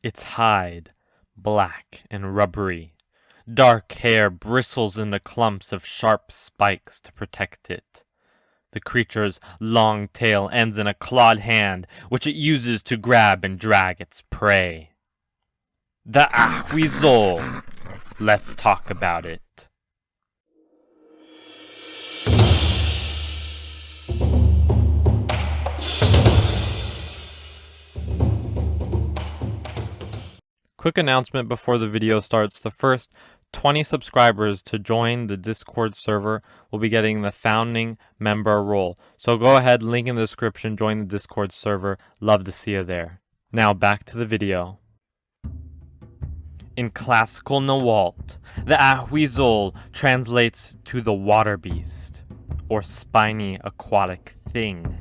its hide black and rubbery. Dark hair bristles into clumps of sharp spikes to protect it. The creature's long tail ends in a clawed hand, which it uses to grab and drag its prey. The Ahuizotl. Let's talk about it. Quick announcement before the video starts. The first 20 subscribers to join the Discord server will be getting the founding member role. So go ahead, link in the description, join the Discord server. Love to see you there. Now back to the video. In Classical Nahuatl, the Ahuizotl translates to the water beast, or spiny aquatic thing.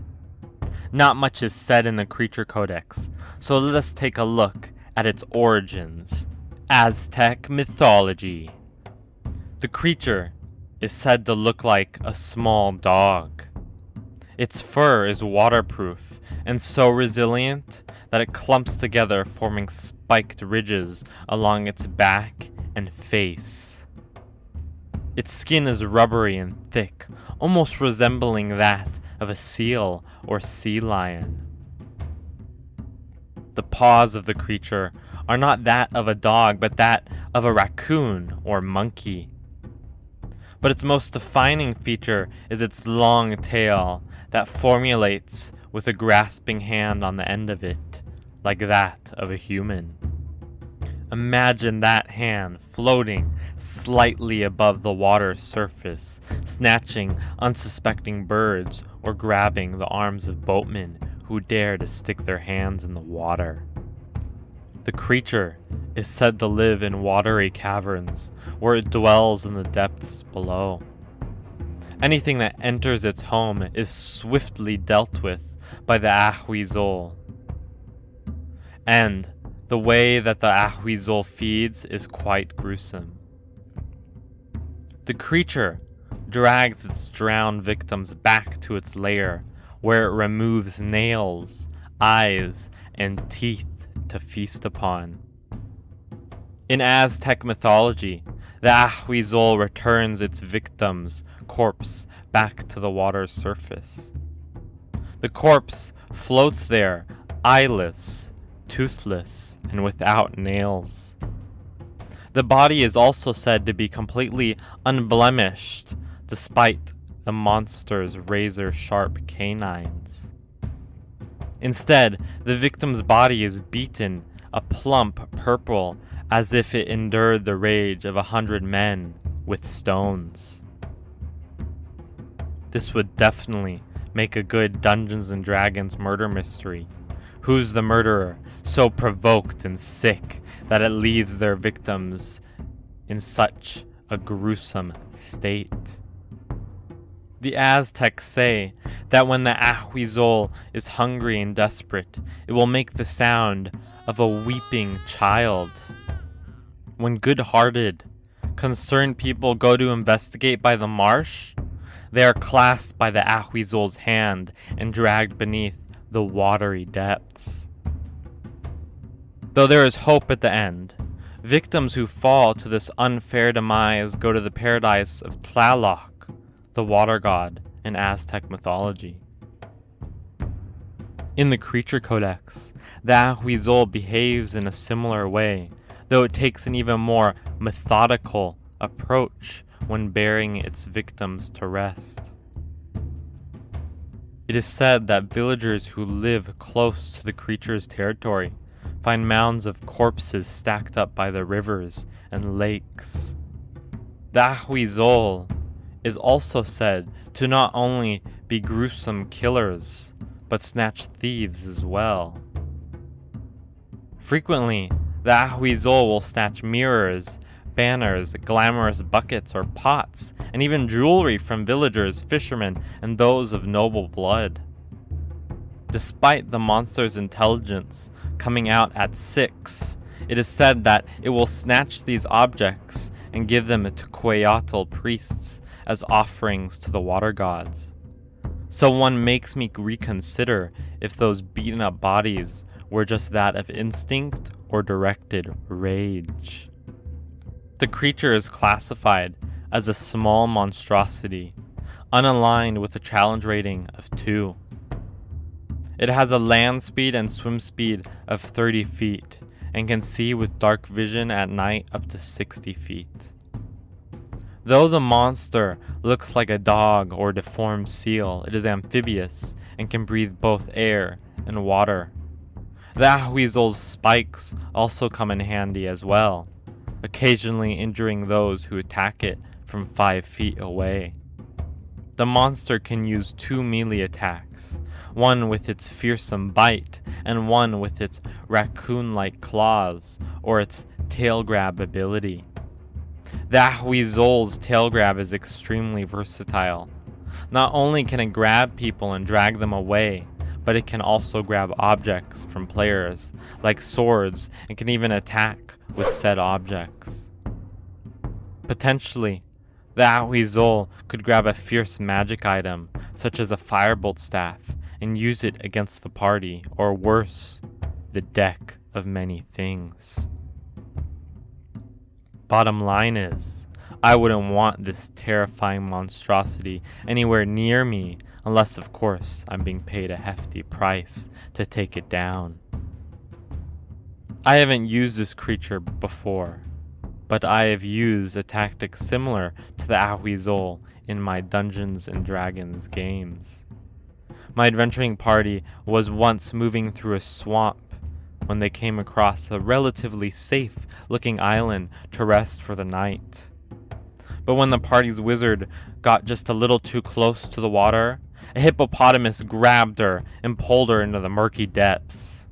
Not much is said in the Creature Codex, so let us take a look at its origins. Aztec Mythology. The creature is said to look like a small dog. Its fur is waterproof and so resilient that it clumps together, forming spiked ridges along its back and face. Its skin is rubbery and thick, almost resembling that of a seal or sea lion. The paws of the creature are not that of a dog, but that of a racoon or monkey. But its most defining feature is its long tail that formulates with a grasping hand on the end of it, like that of a human. Imagine that hand floating slightly above the water's surface, snatching unsuspecting birds or grabbing the arms of boatmen who dare to stick their hands in the water. The creature is said to live in watery caverns, where it dwells in the depths below. Anything that enters its home is swiftly dealt with by the Ahuizotl. And the way that the Ahuizotl feeds is quite gruesome. The creature drags its drowned victims back to its lair, where it removes nails, eyes, and teeth to feast upon. In Aztec mythology, the Ahuizotl returns its victim's corpse back to the water's surface. The corpse floats there, eyeless, toothless, and without nails. The body is also said to be completely unblemished, despite the monster's razor-sharp canines. Instead, the victim's body is beaten a plump purple, as if it endured the rage of 100 men with stones. This would definitely make a good Dungeons & Dragons murder mystery. Who's the murderer, so provoked and sick that it leaves their victims in such a gruesome state? The Aztecs say that when the Ahuizotl is hungry and desperate, it will make the sound of a weeping child. When good-hearted, concerned people go to investigate by the marsh, they are clasped by the Ahuizotl's hand and dragged beneath the watery depths. Though there is hope at the end, victims who fall to this unfair demise go to the paradise of Tlaloc, the water god in Aztec mythology. In the Creature Codex, the Ahuizotl behaves in a similar way, though it takes an even more methodical approach when bearing its victims to rest. It is said that villagers who live close to the creature's territory find mounds of corpses stacked up by the rivers and lakes. The Ahuizotl is also said to not only be gruesome killers, but snatch thieves as well. Frequently, the Ahuizotl will snatch mirrors, banners, glamorous buckets or pots, and even jewelry from villagers, fishermen, and those of noble blood. Despite the monster's intelligence coming out at 6, it is said that it will snatch these objects and give them to Coatl priests as offerings to the water gods. So one makes me reconsider if those beaten up bodies were just that of instinct or directed rage. The creature is classified as a small monstrosity, unaligned with a challenge rating of 2. It has a land speed and swim speed of 30 feet and can see with dark vision at night up to 60 feet. Though the monster looks like a dog or deformed seal, it is amphibious and can breathe both air and water. The Ahuizot's spikes also come in handy as well, occasionally injuring those who attack it from 5 feet away. The monster can use 2 melee attacks, one with its fearsome bite and one with its racoon-like claws or its tail grab ability. The Ahuizot's tail grab is extremely versatile. Not only can it grab people and drag them away, but it can also grab objects from players, like swords, and can even attack with said objects. Potentially, the Ahuizotl could grab a fierce magic item, such as a firebolt staff, and use it against the party, or worse, the deck of many things. Bottom line is, I wouldn't want this terrifying monstrosity anywhere near me, unless of course I'm being paid a hefty price to take it down. I haven't used this creature before, but I have used a tactic similar to the Ahuizotl in my Dungeons and Dragons games. My adventuring party was once moving through a swamp when they came across a relatively safe-looking island to rest for the night. But when the party's wizard got just a little too close to the water, a hippopotamus grabbed her and pulled her into the murky depths.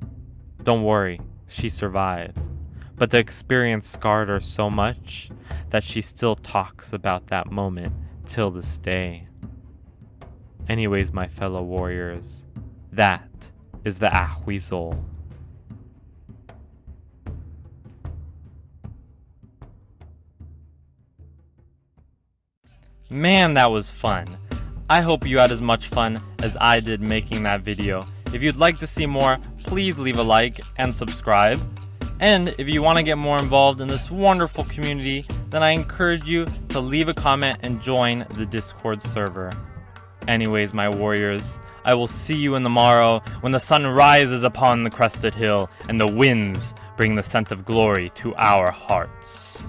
Don't worry, she survived, but the experience scarred her so much that she still talks about that moment till this day. Anyways, my fellow warriors, that is the Ahuizotl. Man, that was fun. I hope you had as much fun as I did making that video. If you'd like to see more, please leave a like and subscribe. And if you want to get more involved in this wonderful community, then I encourage you to leave a comment and join the Discord server. Anyways, my warriors, I will see you in the morrow when the sun rises upon the crested hill and the winds bring the scent of glory to our hearts.